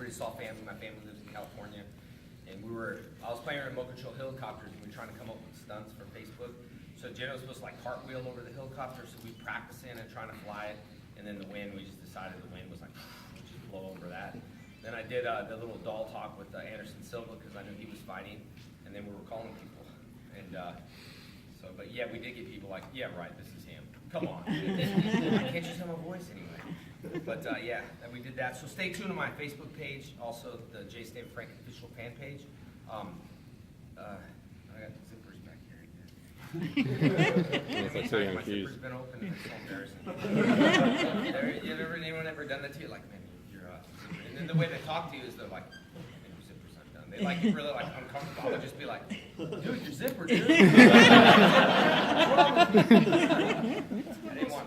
really saw family. My family lives in California. And I was playing with Mocha Trail helicopters, and we were trying to come up with stunts for Facebook. So Jenna was supposed to like cartwheel over the helicopter, so we practicing and trying to fly it. And then the wind, we just decided the wind was like, we'll just blow over that. Then I did the little doll talk with Anderson Silva because I knew he was fighting. And then we were calling people. And but yeah, we did get people like, yeah, right, this is him. Come on. Can't you tell my voice anyway? But yeah, we did that. So stay tuned to my Facebook page, also the J. Stan Frank official fan page. I got the zippers back here. My zipper's been open and it's so embarrassing. Anyone ever done that to you? Like, man, you're and then the way they talk to you is they're like, man, your zipper's undone. They like really like uncomfortable. I'll just be like, dude, your zipper, dude. I didn't want.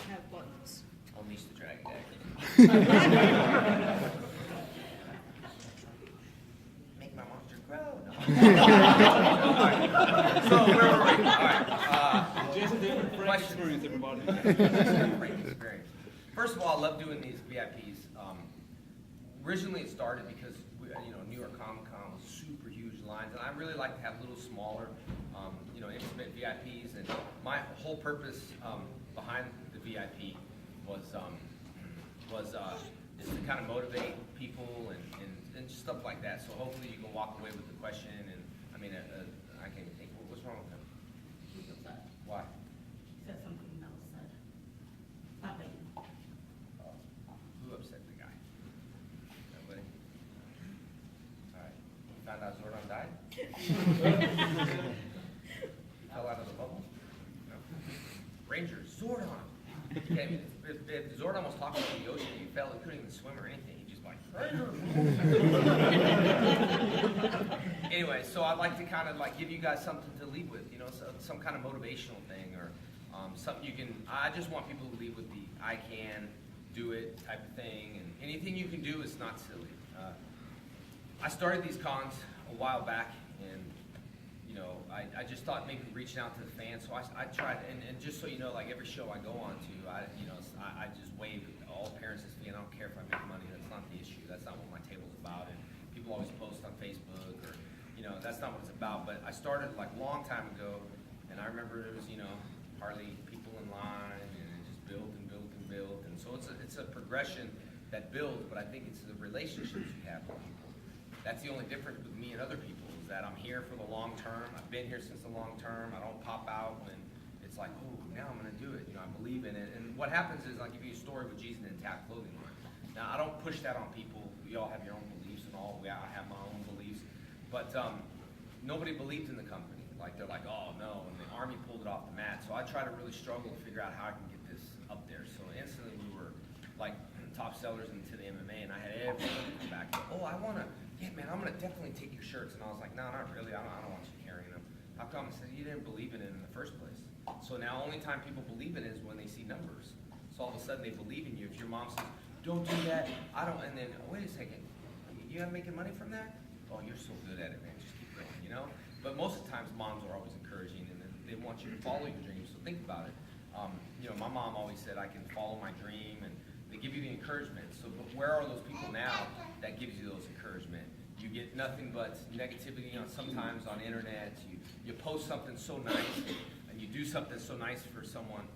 Have buttons. Unleash the Dragon Make my monster grow. No. So where were we? All right. Jason, different Frank experience, everybody. Frank experience. First of all, I love doing these VIPs. Originally, it started because New York Comic Con was super huge lines, and I really like to have little smaller, intimate VIPs. And my whole purpose behind the VIP was is to kind of motivate people and stuff like that. So hopefully you can walk away with the question. And I mean, I can think, what's wrong with him? He's upset. Why? He said something that was said. Not me. Who upset the guy? Nobody? All right. You found out Zordon died? He fell out of the bubble? No. Rangers, Zordon! Yeah, I mean, if Zordon was talking to the ocean and he fell, he couldn't even swim or anything. He just like, anyway, so I'd like to kind of like give you guys something to leave with, some kind of motivational thing or something you can, I just want people to leave with the I can do it type of thing, and anything you can do is not silly. I started these cons a while back, and I just thought maybe reaching out to the fans, so I tried, and just so you know, like every show I go on to, I just wave all appearances fee, and I don't care if I make money, that's not the issue, that's not what my table's about, and people always post on Facebook, or, that's not what it's about, but I started like a long time ago, and I remember there was, hardly people in line, and it just built and built and built, and so it's a progression that builds, but I think it's the relationships you have with people. That's the only difference with me and other people, is that I'm here for the long term. I've been here since the long term. I don't pop out when it's like, oh, now I'm going to do it. I believe in it. And what happens is, I'll give you a story with Jesus and Intact Clothing Line. Now, I don't push that on people. We all have your own beliefs and all. I have my own beliefs. But nobody believed in the company. Like, they're like, oh, no. And the Army pulled it off the mat. So I try to really struggle to figure out how I can get this up there. So instantly we were like top sellers into the MMA, and I had everybody come back. Oh, I want to. Yeah, man, I'm going to definitely take your shirts. And I was like, no, not really. I don't want you carrying them. How come? I said, you didn't believe in it in the first place. So now only time people believe in it is when they see numbers. So all of a sudden they believe in you. If your mom says, don't do that, I don't, and then, wait a second, you not making money from that? Oh, you're so good at it, man. Just keep going, But most of the times moms are always encouraging, and they want you to follow your dreams. So think about it. My mom always said, I can follow my dream, and they give you the encouragement. So but where are those people now that gives you those encouragement? You get nothing but negativity. Sometimes on internet, you post something so nice, and you do something so nice for someone.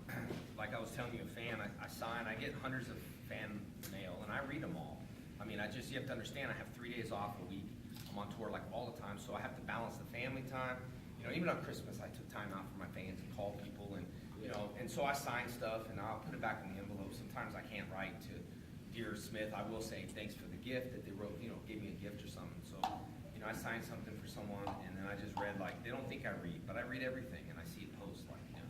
Like I was telling you, a fan, I sign, I get hundreds of fan mail, and I read them all. I mean, you have to understand, I have 3 days off a week. I'm on tour like all the time, so I have to balance the family time. Even on Christmas, I took time out for my fans and called people, and and so I sign stuff, and I'll put it back in the envelope. Sometimes I can't write to Dear Smith. I will say thanks for the gift that they wrote, gave me a gift or something. So, I signed something for someone, and then I just read, like, they don't think I read, but I read everything, and I see a post like, I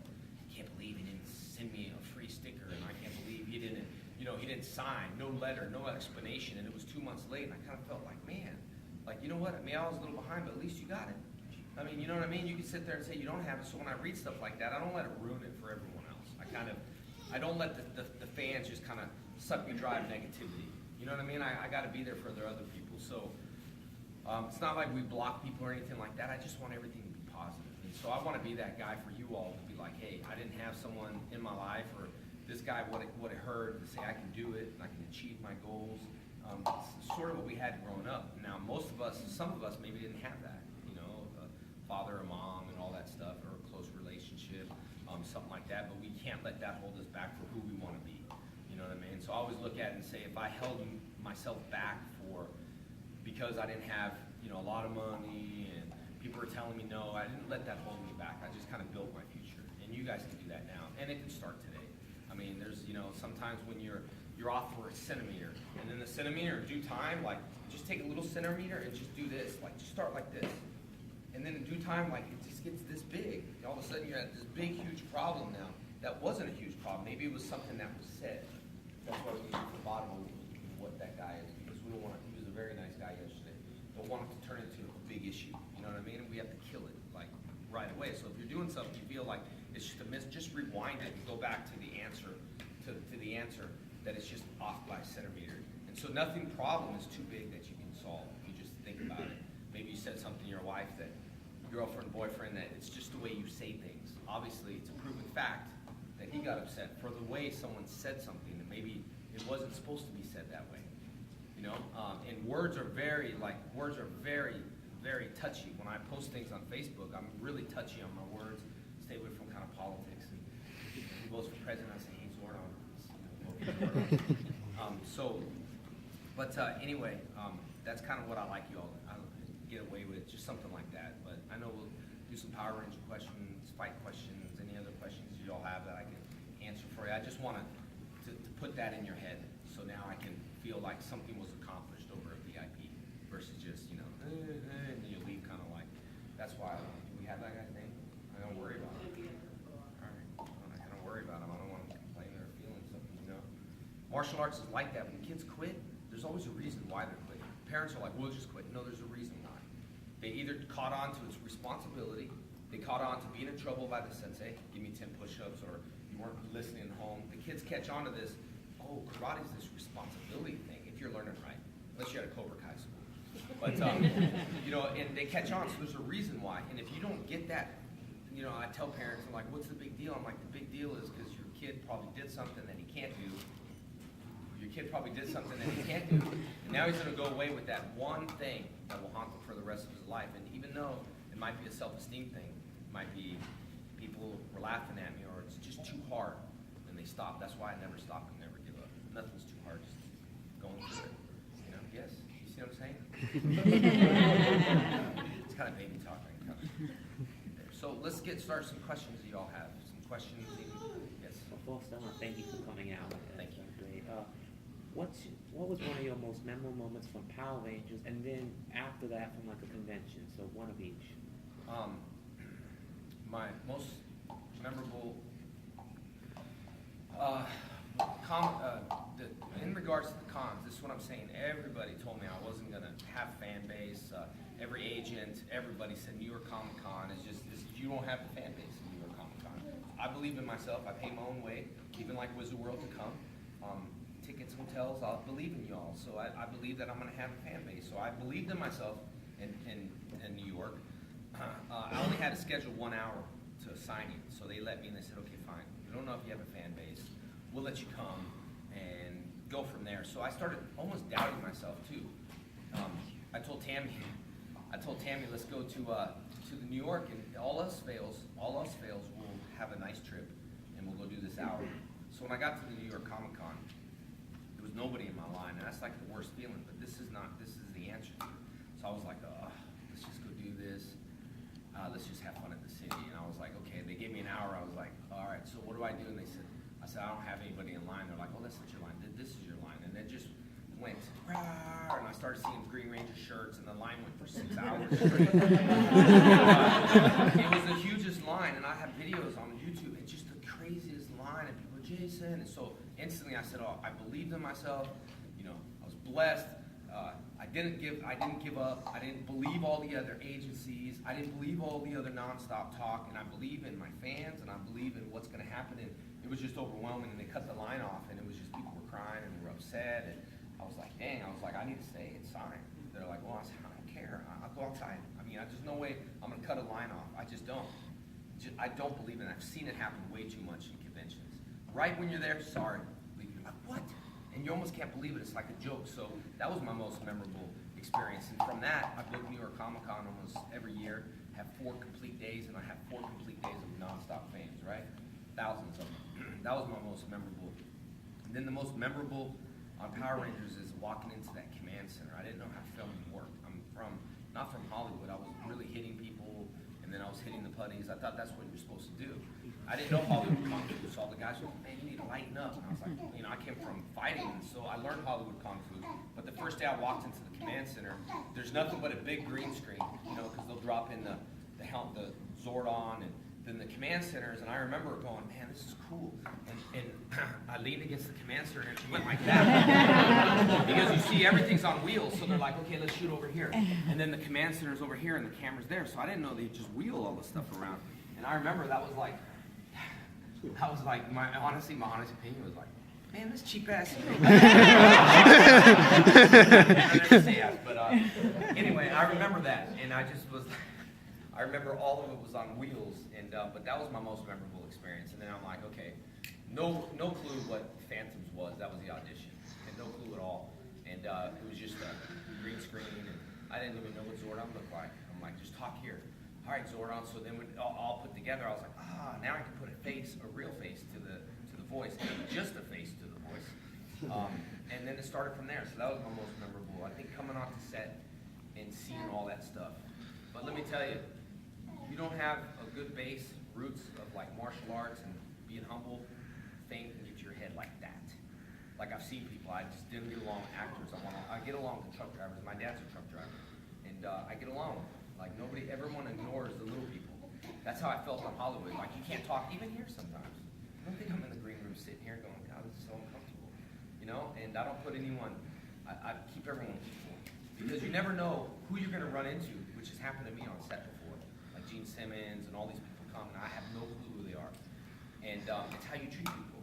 can't believe he didn't send me a free sticker, and I can't believe he didn't, he didn't sign, no letter, no explanation, and it was 2 months late, and I kind of felt like, man, like, you know what, I mean, I was a little behind, but at least you got it. I mean, you know what I mean? You can sit there and say you don't have it, so when I read stuff like that, I don't let it ruin it for everyone else. I don't let the fans just kind of suck me dry of negativity. You know what I mean? I got to be there for the other people. So it's not like we block people or anything like that. I just want everything to be positive. And so I want to be that guy for you all to be like, hey, I didn't have someone in my life, or this guy what it heard to say I can do it and I can achieve my goals. It's sort sort of what we had growing up. Now, some of us maybe didn't have that, you know, a father or mom and all that stuff, or a close relationship, something like that, but we can't let that hold us back for who we want to be. You know what I mean? So I always look at it and say, if I held myself back because I didn't have, you know, a lot of money and people were telling me no, I didn't let that hold me back. I just kind of built my future. And you guys can do that now. And it can start today. I mean, there's, you know, sometimes when you're off for a centimeter, and then the centimeter in due time, like, just take a little centimeter and just do this. Like, just start like this. And then in due time, like, it just gets this big. All of a sudden, you're at this big, huge problem now. That wasn't a huge problem. Maybe it was something that was said. That's why we need to get to the bottom of what that guy is, because we don't want to, he was a very nice guy yesterday. Don't want it to turn into a big issue. You know what I mean? And we have to kill it, like, right away. So if you're doing something you feel like it's just a miss, just rewind it and go back to the answer, to the answer that it's just off by a centimeter. And so nothing problem is too big that you can solve. You just think about it. Maybe you said something to your wife, that girlfriend, boyfriend, that it's just the way you say things. Obviously, it's a proven fact that he got upset for the way someone said something that maybe it wasn't supposed to be said that way. You know, and words are very, very touchy. When I post things on Facebook, I'm really touchy on my words. Stay away from kind of politics. And who goes for president? I say, hey, Zordon. Anyway, that's kind of what I like you all to get away with, just something like that. But I know we'll do some Power Ranger questions, fight questions, any other questions you all have that I can answer for you. I just want to put that in your head, so now I can feel like something was accomplished over a VIP versus just, you know, and you leave kind of like, that's why, do we have that guy's name? I don't worry about it. All right, I don't worry about him. I don't want him to complain or feeling something, you know. Martial arts is like that. When kids quit, there's always a reason why they're quitting. Parents are like, we'll just quit. No, there's a reason why. They either caught on to its responsibility, they caught on to being in trouble by the sensei, give me 10 push-ups, or you weren't listening at home. The kids catch on to this, oh, karate's this responsibility thing, if you're learning right, unless you're at a Cobra Kai school. But, you know, and they catch on, so there's a reason why. And if you don't get that, you know, I tell parents, I'm like, what's the big deal? I'm like, the big deal is because your kid probably did something that he can't do. Your kid probably did something that he can't do, and now he's going to go away with that one thing that will haunt him for the rest of his life. And even though it might be a self-esteem thing, it might be people were laughing at me, or it's just too hard, and they stop. That's why I never stop and never give up. Nothing's too hard, just going through it. You know, yes, you see what I'm saying? It's kind of baby talk. So let's get started. Some questions that you all have. Some questions. Yes. Well, first, I want to thank you for coming out. Thank you. Great. What was one of your most memorable moments from Power Rangers, and then after that from like a convention? So one of each. My most memorable, in regards to the cons, this is what I'm saying. Everybody told me I wasn't going to have fan base. Every agent, everybody said New York Comic Con is just, you don't have the fan base in New York Comic Con. I believe in myself. I pay my own way, even like Wizard World to come. Tickets, hotels, I believe in y'all. So I believe that I'm going to have a fan base. So I believed in myself in New York. I only had to schedule 1 hour to sign it. So they let me, and they said, okay, fine. We don't know if you have a fan base. We'll let you come and go from there. So I started almost doubting myself too. I told Tammy, let's go to the New York, and all else fails, we'll have a nice trip, and we'll go do this hour. So when I got to the New York Comic Con, there was nobody in my line, and that's like the worst feeling. But this is the answer. So I was like, let's just go do this. Let's just have fun at the city. And I was like, okay. They gave me an hour. I was like, all right. So what do I do? And I said, I don't have anybody in line. They're like, oh, that's not your line. This is your line. And it just went, rah, and I started seeing Green Ranger shirts, and the line went for 6 hours straight. It was the hugest line, and I have videos on YouTube. It's just the craziest line, and people are Jason. And so instantly I said, oh, I believed in myself. You know, I was blessed. I didn't give up. I didn't believe all the other agencies. I didn't believe all the other nonstop talk, and I believe in my fans, and I believe in what's going to happen. And it was just overwhelming, and they cut the line off, and it was just people were crying and they were upset. And I was like, dang, I need to stay and sign. They're like, well, I said, I don't care. I'll go outside. I mean, there's no way I'm going to cut a line off. I just don't. I don't believe in it. I've seen it happen way too much in conventions. Right when you're there, sorry. You're like, what? and you almost can't believe it. It's like a joke. So that was my most memorable experience. And from that, I book New York Comic Con almost every year, have 4 complete days, and I have 4 complete days of nonstop fans, right? Thousands of them. That was my most memorable. And then the most memorable on Power Rangers is walking into that command center. I didn't know how filming worked. I'm not from Hollywood. I was really hitting people, and then I was hitting the putties. I thought that's what you're supposed to do. I didn't know Hollywood Kung Fu, so all the guys were like, man, you need to lighten up. And I was like, I came from fighting, so I learned Hollywood Kung Fu. But the first day I walked into the command center, there's nothing but a big green screen, because they'll drop in the Zordon, and then the command centers, and I remember going, man, this is cool. And I leaned against the command center, and it went like that. Because you see, everything's on wheels, so they're like, okay, let's shoot over here. And then the command center's over here, and the camera's there, so I didn't know they'd just wheel all this stuff around. And I remember that was like, my honest opinion was like, man, this cheap ass. But anyway, I remember that, and I remember all of it was on wheels, and but that was my most memorable experience. And then I'm like, okay, no clue what Phantoms was. That was the audition, and no clue at all. And it was just a green screen, and I didn't even know what Zordon looked like. I'm like, just talk here. All right, Zordon. So then when all put together, I was like, now I can put a real face to the voice, and just a face to the voice. And then it started from there. So that was my most memorable. I think coming onto set and seeing all that stuff. But let me tell you, you don't have a good base, roots of like martial arts and being humble, fame can get your head like that. Like I've seen people, I just didn't get along with actors. I get along with truck drivers. My dad's a truck driver, and I get along. Like everyone ignores the little people. That's how I felt on Hollywood. Like you can't talk even here sometimes. I don't think I'm in the green room sitting here going, God, this is so uncomfortable. And I don't put anyone. I keep everyone equal because you never know who you're going to run into, which has happened to me on set before. Like Gene Simmons and all these people come, and I have no clue who they are. And it's how you treat people.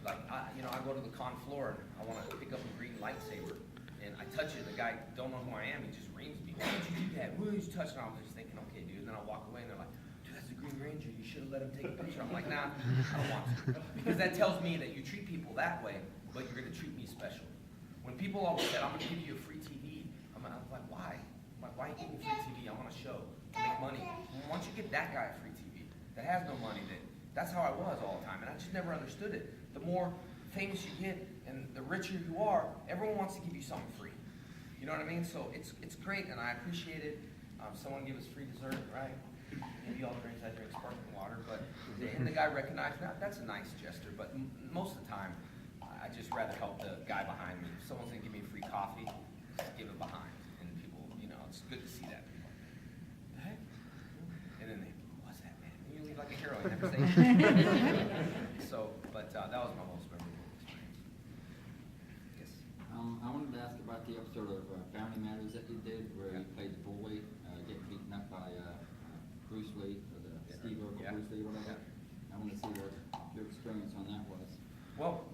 Like I go to the con floor and I want to pick up a green lightsaber, and I touch it. The guy don't know who I am. He just reams me. Why did you do that? Who did you touch? And I was just thinking, okay, dude. And then I walk away, and they're like, dude, that's the Green Ranger. You should have let him take a picture. I'm like, nah, I don't want to, because that tells me that you treat people that way, but you're going to treat me special. When people always said, I'm going to give you a free TV, I'm like, why? I'm like, why are you giving me free TV? I want to show, to make money. Well, once you get that guy a free TV that has no money, that's how I was all the time, and I just never understood it. The more famous you get and the richer you are, everyone wants to give you something free. You know what I mean? So it's great, and I appreciate it. Someone give us free dessert, right? Maybe all drinks, I drink sparkling water, and the guy recognized that. That's a nice gesture, but most of the time, I just rather help the guy behind me. If someone's gonna give me a free coffee, just give it behind. And people, it's good to see that. People, the heck? And then what's that, man? And you leave like a hero. I never say anything. So, but that was my most memorable experience. Yes. I wanted to ask about the episode of Family Matters that you did, where you played the bully, getting beaten up by Bruce Lee, or the Steve Urkel, Bruce Lee, whatever. I want to see what your experience on that was. Well,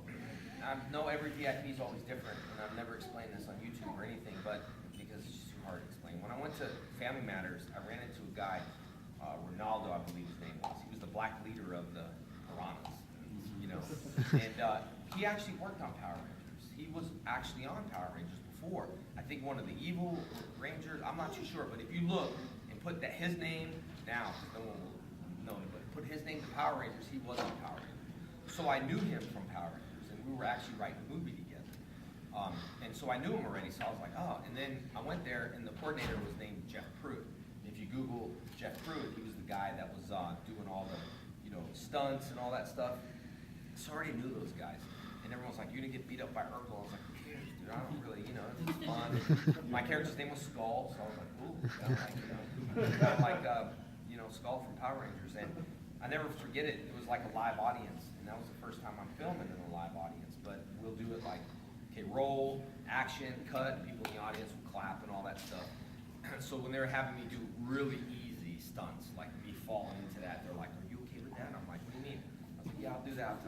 I know every VIP is always different, and I've never explained this on YouTube or anything, but because it's just too hard to explain. When I went to Family Matters, I ran into a guy, Ronaldo, I believe his name was. He was the black leader of the Piranhas, and he actually worked on Power Rangers. He was actually on Power Rangers before. I think one of the evil Rangers, I'm not too sure, but if you look and put his name down, no one will know it, but put his name to Power Rangers, he was on Power Rangers. So I knew him from Power Rangers, and we were actually writing a movie together. And so I knew him already, so I was like, oh. And then I went there, and the coordinator was named Jeff Pruitt. If you Google Jeff Pruitt, he was the guy that was doing all the stunts and all that stuff. So I already knew those guys. And everyone was like, you're going to get beat up by Urkel. I was like, who cares, dude? I don't really, it's fun. My character's name was Skull, so I was like, ooh, Skull from Power Rangers. And I never forget it. It was like a live audience, and that was the first time I'm filming in a live audience. But we'll do it like, okay, roll, action, cut, people in the audience will clap and all that stuff. So when they were having me do really easy stunts, like me falling into that, they're like, are you okay with that? And I'm like, what do you mean? I was like, yeah, I'll do that.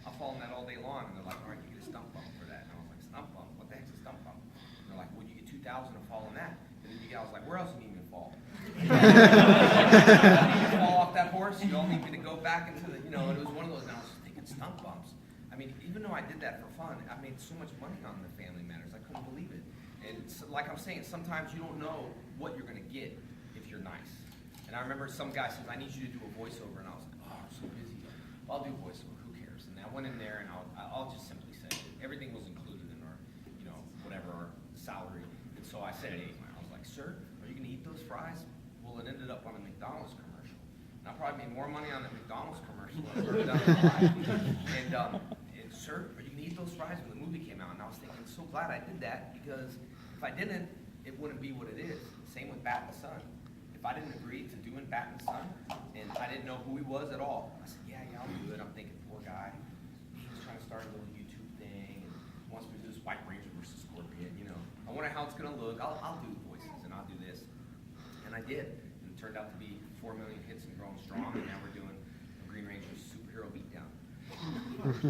I'll fall in that all day long. And they're like, all right, you get a stump bump for that. And I was like, stump bump? What the heck's a stump bump? And they're like, well, you get 2,000 to fall in that. And then I was like, where else do you need me to fall? You need to fall off that horse? You all need me to go back into the, and it was one of those, and I was just thinking stump bumps. I mean, even though I did that for fun, I made so much money on the Family Matters, I couldn't believe it. And so, like I'm saying, sometimes you don't know what you're gonna get if you're nice. And I remember some guy says, I need you to do a voiceover, and I was like, oh, I'm so busy. I'll do a voiceover, who cares? And I went in there and I'll just simply say, everything was included in our, you know, whatever our salary. And so I said it anyway. I was like, sir, are you gonna eat those fries? Well, it ended up on a McDonald's commercial. And I probably made more money on the McDonald's commercial than I've ever done in my life. And sir, are you gonna eat those fries? When the movie came out, and I was thinking, so glad I did that, because if I didn't, it wouldn't be what it is. Same with Bat and the Sun. If I didn't agree to doing Bat and the Sun, and I didn't know who he was at all, I said, yeah, I'll do it. I'm thinking, poor guy, he's trying to start a little YouTube thing, and wants me to do this White Ranger versus Scorpion, you know. I wonder how it's gonna look. I'll do the voices, and I'll do this. And I did. And it turned out to be 4 million hits and growing strong, and now we're doing a Green Ranger superhero beatdown.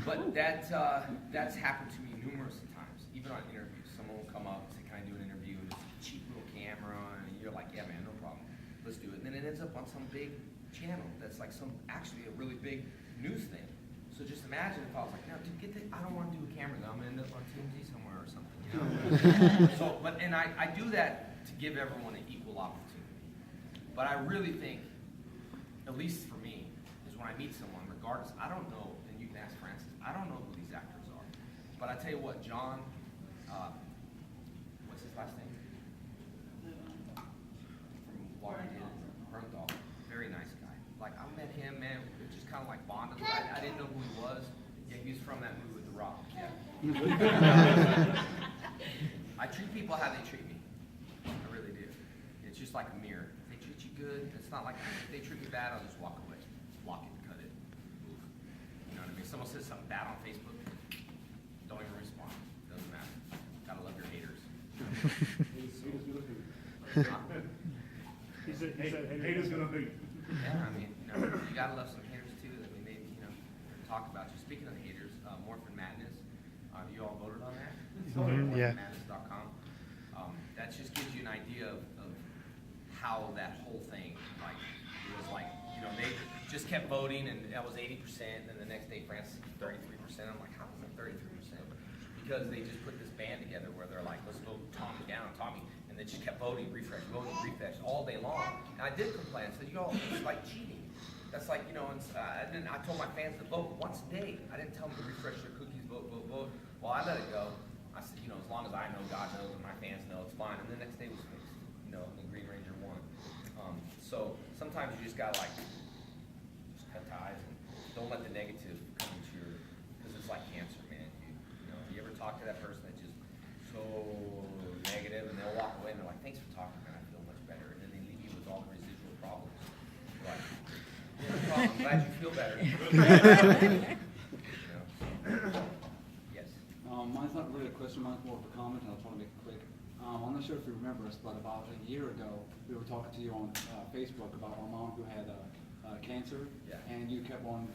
But that's happened to me numerous times, even on interviews. Someone will come up and say, can I do an interview? And it's a cheap little camera, and you're like, yeah, man, no problem. Let's do it. And then it ends up on some big channel that's like actually a really big news thing. So just imagine if I was like, no, dude, I don't want to do a camera, though. I'm going to end up on TMZ somewhere or something, you know? And I do that to give everyone an equal opportunity. But I really think, at least for me, is when I meet someone, regardless, I don't know, and you can ask Francis, I don't know who these actors are. But I tell you what, John, what's his last name? From Washington, Bernthal, very nice guy. Like, I met him, man, we just kind of like bonded. I didn't know who he was. Yeah, he was from that movie with The Rock. Yeah. I treat people how they treat me. I really do. It's just like a mirror. If they treat you good, it's not like if they treat me bad, I'll just walk away. Block it, cut it. You know what I mean? Someone says something bad on Facebook, don't even respond. Doesn't matter. Gotta love your haters. He said, haters gonna hate. Yeah, I mean, you know, you gotta love some haters too. I mean, they, you know, talk about you. Speaking of haters, Morphin Madness, you all voted on that? Yeah. MorphinMadness.com. That just gives you an idea of how that whole thing, like, it was like, you know, they just kept voting, and that was 80%, and the next day Francis 33%. I'm like, how is it 33%? Because they just put this band together where they're like, let's vote Tommy down, Tommy, and they just kept voting, refresh, all day long. And I did complain. I said, you know, it's like cheating. That's like, you know, I told my fans to vote once a day. I didn't tell them to refresh their cookies, vote. Well, I let it go. I said, you know, as long as I know, God knows, and my fans know, it's fine. And the next day was fixed. You know, the Green Ranger won. So sometimes you just gotta like, just cut ties and don't let the negative come into your, because it's like cancer, man. You know, you ever talk to that person that's just so negative, and they'll walk away and they're like, thanks for talking, man, I feel much better. And then they leave you with all the residual problems. You're like, yeah, no problem, I'm glad you feel better. You know? Yes. Mine's not really a question, mine's more of a comment, and I'll try to make it quick. I'm not sure if you remember us, but about a year ago, we were talking to you on Facebook about our mom who had cancer, Yeah. and you kept on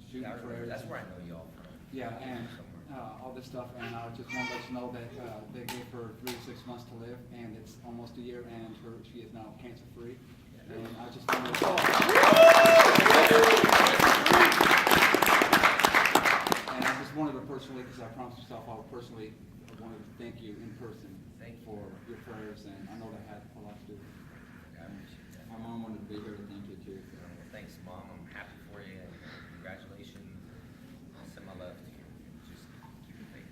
shooting Yeah, I remember. prayers. That's where I know y'all from. Yeah, and Somewhere. all this stuff, and I just want to let you know that they gave her 3 to 6 months to live, and it's almost a year, and she is now cancer-free. Yeah. And I just wanted to and I just wanted to personally, because I promised myself I would personally wanted to thank you in person. Thank you. For your prayers, and I know that had a lot to do with it. I appreciate that. My mom wanted to be here to thank you too. So. Well, thanks, Mom. I'm happy for you, and congratulations. I'll send my love to you. Just keep it faith.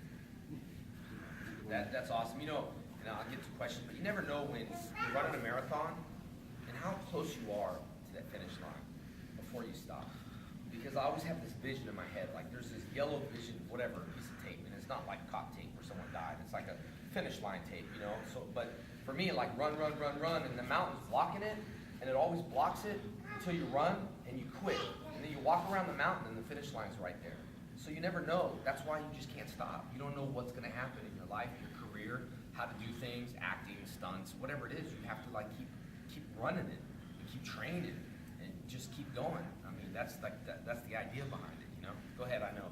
That's awesome. You know, and I'll get to questions, but you never know when you're running a marathon and how close you are to that finish line before you stop. Because I always have this vision in my head, like there's this yellow vision, whatever, piece of tape, and it's not like cop tape where someone died. It's like a finish line tape, you know. So, but for me, like run, and the mountain's blocking it, and it always blocks it until you run and you quit, and then you walk around the mountain, and the finish line's right there. So you never know. That's why you just can't stop. You don't know what's going to happen in your life, your career, how to do things, acting, stunts, whatever it is. You have to like keep running it, and keep training, and just keep going. I mean, that's like that's the idea behind it, you know. Go ahead, I know.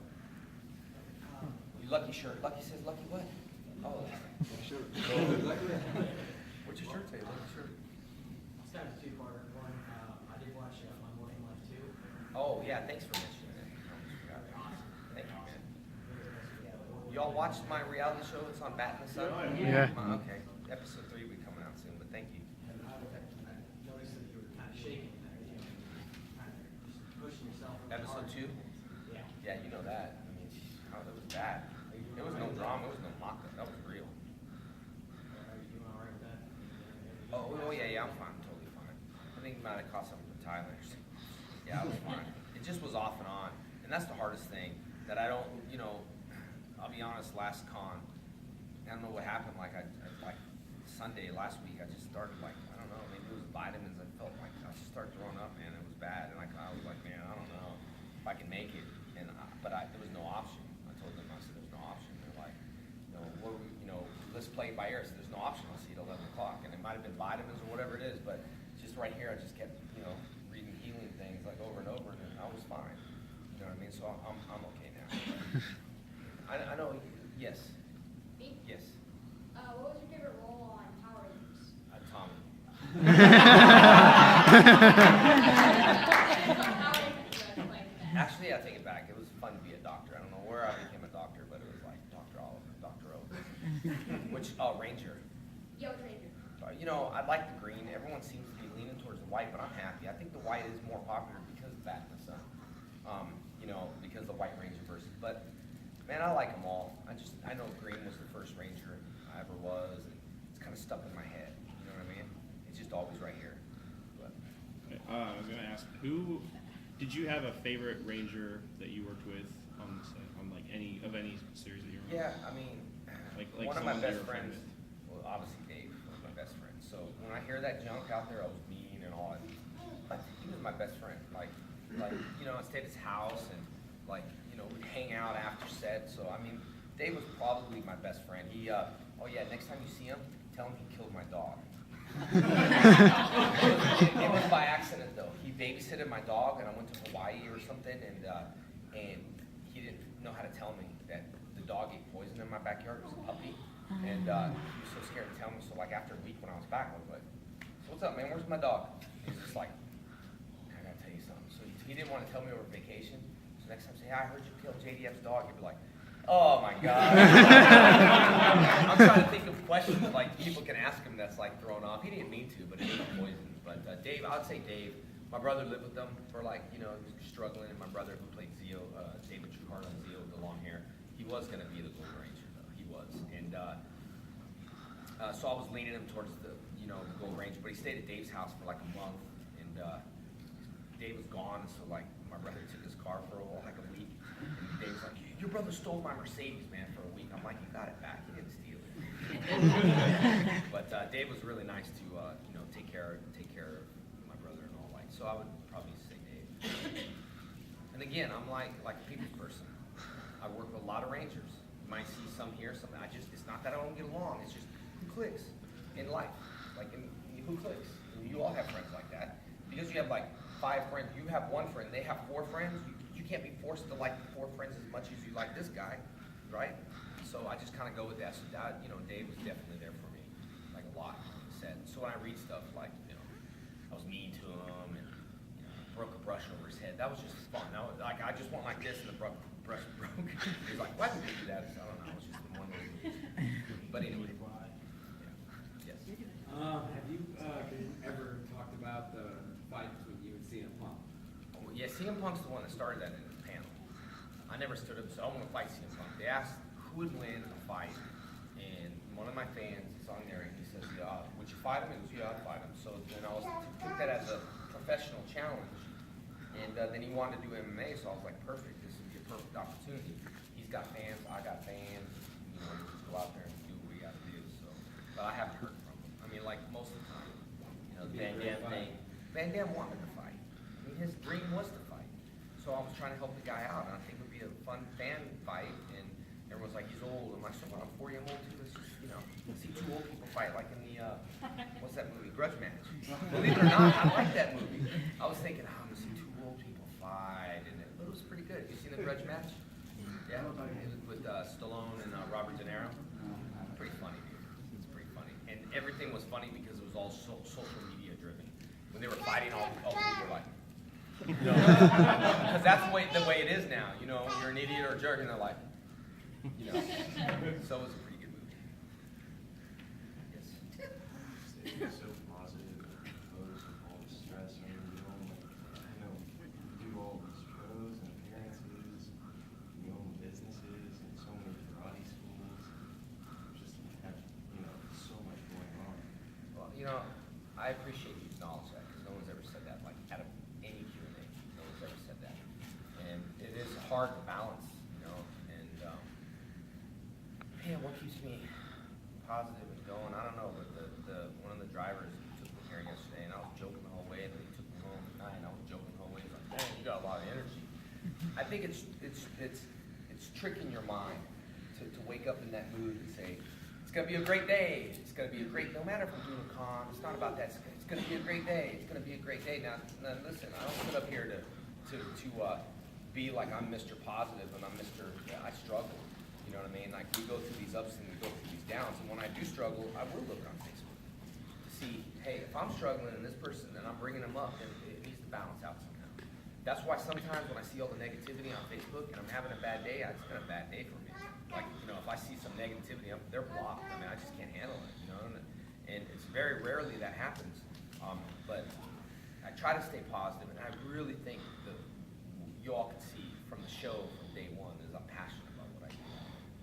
You lucky shirt. Lucky says lucky what? Oh, Sure. what's your shirt say? Lucky shirt. It's kind of a two-parter. One, I did watch my Morning Life too. Oh yeah, thanks for mentioning it. Thank you, man. y'all watch my reality show? It's on Bat in the Sun? Yeah. Okay. Episode 3 will be coming out soon, but thank you. And I noticed that you were kind of shaking there, you know, kind of just pushing yourself. really Episode hard. 2? Yeah. Yeah, you know that. I mean, oh, that was bad. There was no drama. It was no mock-up. That was real. Are you doing all right with that? Oh, yeah, I'm fine. Totally fine. I think it might have caught something from Tyler. Yeah, I was fine. It just was off and on. And that's the hardest thing, that I don't, you know, I'll be honest, last con, I don't know what happened, like like Sunday last week, I just started like, I don't know, maybe it was vitamins, I felt like I just started throwing up, man, it was bad, and I was like, man, I don't know if I can make it, and there was no option. I told them, I said, there's no option. They're like, let's play it by ear. I said, there's no option, I'll see it at 11 o'clock, and it might have been vitamins or whatever it is, but just right here, I just kept, reading healing things like over and over, and I was fine. You know what I mean? So I'm okay now. I know. Yes. Me? Yes. What was your favorite role on Power Rangers? Tommy. Actually, I take it back. It was fun to be a doctor. I don't know where I became a doctor, but it was like Dr. Oliver, Dr. O. Ranger. Yeah, which Ranger? I like the green. Everyone seems to be leaning towards the white, but I'm happy. I think the white is more popular because of Bat in the Sun. Because the White Ranger versus. But man, I like them all. I know green was the first Ranger I ever was, and it's kind of stuck in my head. You know what I mean? It's just always right here. But I was gonna ask, did you have a favorite Ranger that you worked with on the set, on like any series that you were on? yeah, I mean, Like one of my someone that best you were friends. with. Well, obviously Dave was my best friend. So when I hear that junk out there, I was mean and all. But he was my best friend. Like I stayed at his house and we'd hang out after set. So I mean, Dave was probably my best friend. He, next time you see him, tell him he killed my dog. It was by accident though. He babysitted my dog, and I went to Hawaii or something, and he didn't know how to tell me that the dog ate poison in my backyard. It was a puppy, and he was so scared to tell me. So like after a week when I was back, I was like, "So what's up, man? Where's my dog?" He was just like, "I gotta tell you something." So he didn't want to tell me over vacation. So next time, say, "Hey, I heard you killed JDF's dog." He'd be like, "Oh my God." I'm trying to think of questions like people can ask him that's like thrown off. He didn't mean to, but it ended up poison. But Dave, I would say Dave. My brother lived with them for struggling. And my brother who played Zeo, David Trueheart on Zeo, the long hair, he was going to be the Gold Ranger though. He was, and so I was leaning him towards the Gold Ranger. But he stayed at Dave's house for like a month, and Dave was gone. So like my brother took his car for like a week, and Dave was like, "Your brother stole my Mercedes, man, for a week." I'm like, "You got it back. He didn't steal it." But Dave was really nice to take care of my brother and all. Like, so I would probably say Dave. And again, I'm like a people's person. I work with a lot of Rangers. You might see some here, some. It's not that I don't get along. It's just who clicks in life. Who clicks? You all have friends like that. Because you have like 5 friends, you have 1 friend, they have 4 friends. You can't be forced to like the 4 friends as much as you like this guy, right? So I just kind of go with that. So Dave was definitely there for me, like a lot. Said so when I read stuff like I was mean to him and broke a brush over his head. That was just fun. I just went like this and the brush broke. He was like, "Why did you do that?" So I don't know. It was just one of those moves. But anyway. Yeah. Yes. Have you ever talked about the fight between you and CM Punk? Oh, yeah, CM Punk's the one that started that in the panel. I never stood up and said, "I want to fight CM Punk." They asked who would win a fight, and one of my fans is on there, and he says, "Yeah, would you fight him?" It was, "Yeah, I'd fight him." So then I took that as a professional challenge, and then he wanted to do MMA, so I was like, "Perfect, this would be a perfect opportunity." He's got fans, I got fans, we just go out there and do what we got to do. So, but I haven't heard from him. I mean, like most of the time, the Van Dam thing. Van Dam wanted to fight. I mean, his dream was to fight. So I was trying to help the guy out, and I think it would be a fun fan fight. And everyone's like, "He's old." I'm like, "So what? I'm 40. I'm old too. Let's just see 2 old people fight, like in the what's that movie? Grudge Match." Believe it or not, I like that movie. I was thinking, I'm gonna see 2 old people fight, and it was pretty good. You seen the Grudge Match? Yeah, it was with Stallone and Robert De Niro. Pretty funny, dude. It's pretty funny, and everything was funny because it was all social media driven. When they were fighting, all people were like, because that's the way it is now. You're an idiot or a jerk, and they're like, you know, so it was a pretty good movie. Yes. Stay so positive and composed with all the stress and everything. Like, I know you do all these shows and appearances, you own businesses and so many karate schools. Just have, you know, so much going on. Well, you know, I appreciate you acknowledge that, because no one's ever said that, like, out of any Q&A, no one's ever said that. And it is hard to balance, you know, and, man, what keeps me positive and going, I don't know, but one of the drivers took me here yesterday, and I was joking the whole way, and then he took me home at night, and I was joking the whole way, he's like, man, you got a lot of energy. I think it's tricking your mind to wake up in that mood and say, it's gonna be a great day. It's gonna be a great, no matter if I'm doing a con, it's not about that. It's gonna be a great day. It's gonna be a great day. Now listen, I don't sit up here to be like I'm Mr. Positive and I'm Mr. Yeah, I struggle. You know what I mean? Like we go through these ups and we go through these downs. And when I do struggle, I will look on Facebook to see, hey, if I'm struggling and this person and I'm bringing them up, then it needs to balance out somehow. That's why sometimes when I see all the negativity on Facebook and I'm having a bad day, it's been a bad day for me. Like, you know, if I see some negativity, they're blocked. I mean, I just can't handle it, you know, and it's very rarely that happens. But I try to stay positive, and I really think that you all can see from the show from day one is I'm passionate about what I do.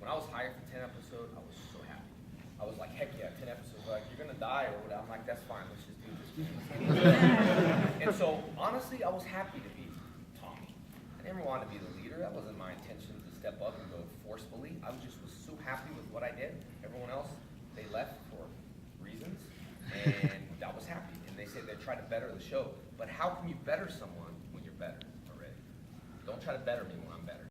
When I was hired for 10 episodes, I was so happy. I was like, heck yeah, 10 episodes. Like, you're gonna die or whatever. I'm like, that's fine. Let's just do this. And so, honestly, I was happy to be Tommy. I never wanted to be the leader. That wasn't my intention to step up and go forcefully. I was so happy with what I did. Everyone else, they left for reasons, and I was happy. And they said they tried to better the show. But how can you better someone when you're better already? Don't try to better me when I'm better.